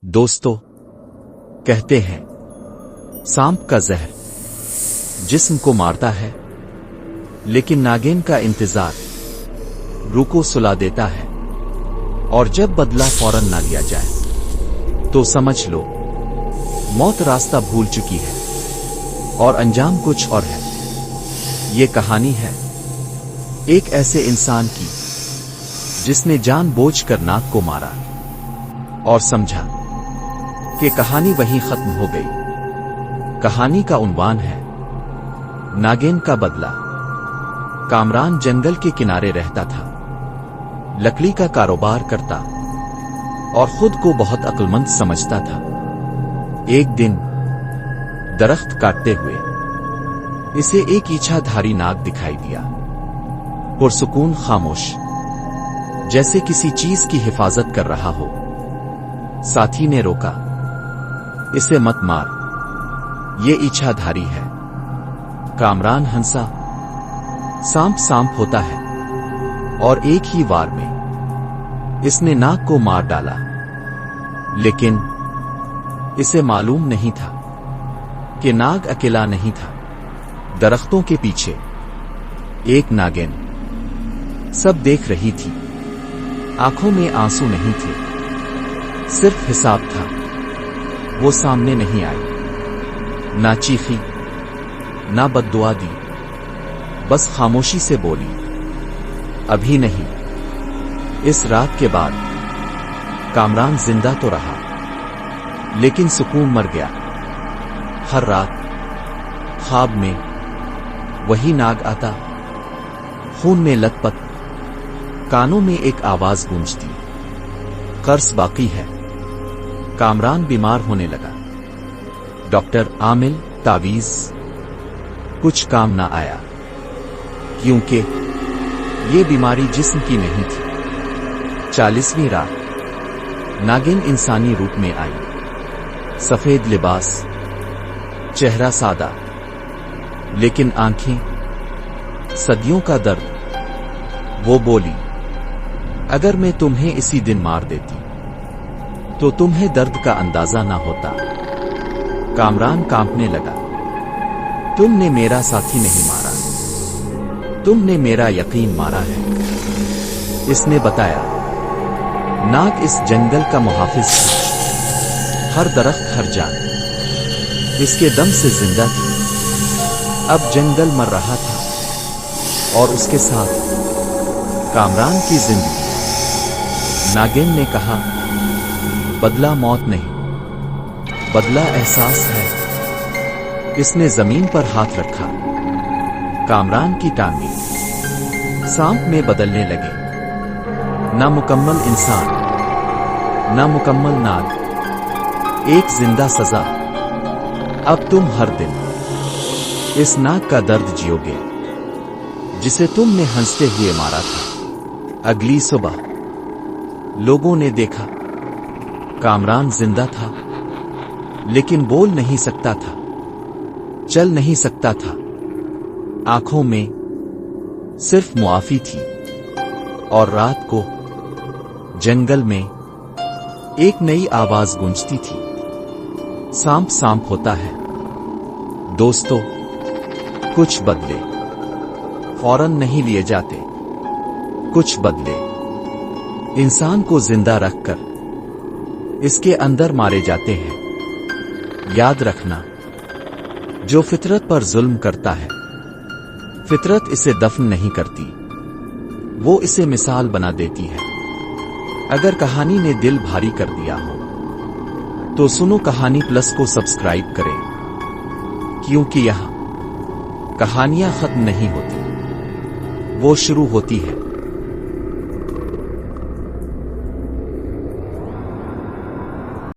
दोस्तों, कहते हैं सांप का जहर जिस्म को मारता है, लेकिन नागिन का इंतजार रूह को सुला देता है। और जब बदला फौरन ना लिया जाए तो समझ लो मौत रास्ता भूल चुकी है और अंजाम कुछ और है। ये कहानी है एक ऐसे इंसान की जिसने जानबूझकर नाग को मारा और समझा कि कहानी वहीं खत्म हो गई। कहानी का उन्वान है नागिन का बदला। कामरान जंगल के किनारे रहता था, लकड़ी का कारोबार करता और खुद को बहुत अक्लमंद समझता था। एक दिन दरख्त काटते हुए इसे एक इच्छाधारी नाग दिखाई दिया, पुरसुकून खामोश, जैसे किसी चीज की हिफाजत कर रहा हो। साथी ने रोका, इसे मत मार, ये इच्छाधारी है। कामरान हंसा, सांप सांप होता है और एक ही वार में इसने नाग को मार डाला। लेकिन इसे मालूम नहीं था कि नाग अकेला नहीं था। दरख्तों के पीछे एक नागिन सब देख रही थी। आंखों में आंसू नहीं थे, सिर्फ हिसाब था। वो सामने नहीं आई, ना चीखी, ना बद्दुआ दी, बस खामोशी से बोली, अभी नहीं। इस रात के बाद कामरान जिंदा तो रहा, लेकिन सुकून मर गया। हर रात ख्वाब में वही नाग आता, खून में लथपथ, कानों में एक आवाज गूंजती, कर्ज बाकी है। कामरान बीमार होने लगा। डॉक्टर आमिल, तावीज, कुछ काम ना आया, क्योंकि ये बीमारी जिस्म की नहीं थी। 40वीं रात नागिन इंसानी रूप में आई। सफेद लिबास, चेहरा सादा, लेकिन आंखें सदियों का दर्द। वो बोली, अगर मैं तुम्हें इसी दिन मार देती तो तुम्हें दर्द का अंदाजा ना होता। कामरान कांपने लगा, तुमने मेरा साथी नहीं मारा, तुमने मेरा यकीन मारा है। इसने बताया, नाग इस जंगल का मुहाफिज था। हर दरख्त, हर जान इसके दम से जिंदा थी। अब जंगल मर रहा था और उसके साथ कामरान की जिंदगी। नागिन ने कहा, बदला मौत नहीं, बदला एहसास है। इसने जमीन पर हाथ रखा। कामरान की टांगें सांप में बदलने लगे। ना मुकम्मल इंसान, ना मुकम्मल नाग, एक जिंदा सजा। अब तुम हर दिन इस नाग का दर्द जियोगे जिसे तुमने हंसते हुए मारा था। अगली सुबह लोगों ने देखा, कामरान जिंदा था, लेकिन बोल नहीं सकता था, चल नहीं सकता था। आंखों में सिर्फ मुआफी थी। और रात को जंगल में एक नई आवाज गूंजती थी, सांप सांप होता है। दोस्तों, कुछ बदले फौरन नहीं लिए जाते। कुछ बदले इंसान को जिंदा रखकर इसके अंदर मारे जाते हैं। याद रखना, जो फितरत पर जुल्म करता है, फितरत इसे दफन नहीं करती, वो इसे मिसाल बना देती है। अगर कहानी ने दिल भारी कर दिया हो तो सुनो कहानी प्लस को सब्सक्राइब करें, क्योंकि यहां कहानियां खत्म नहीं होती, वो शुरू होती है।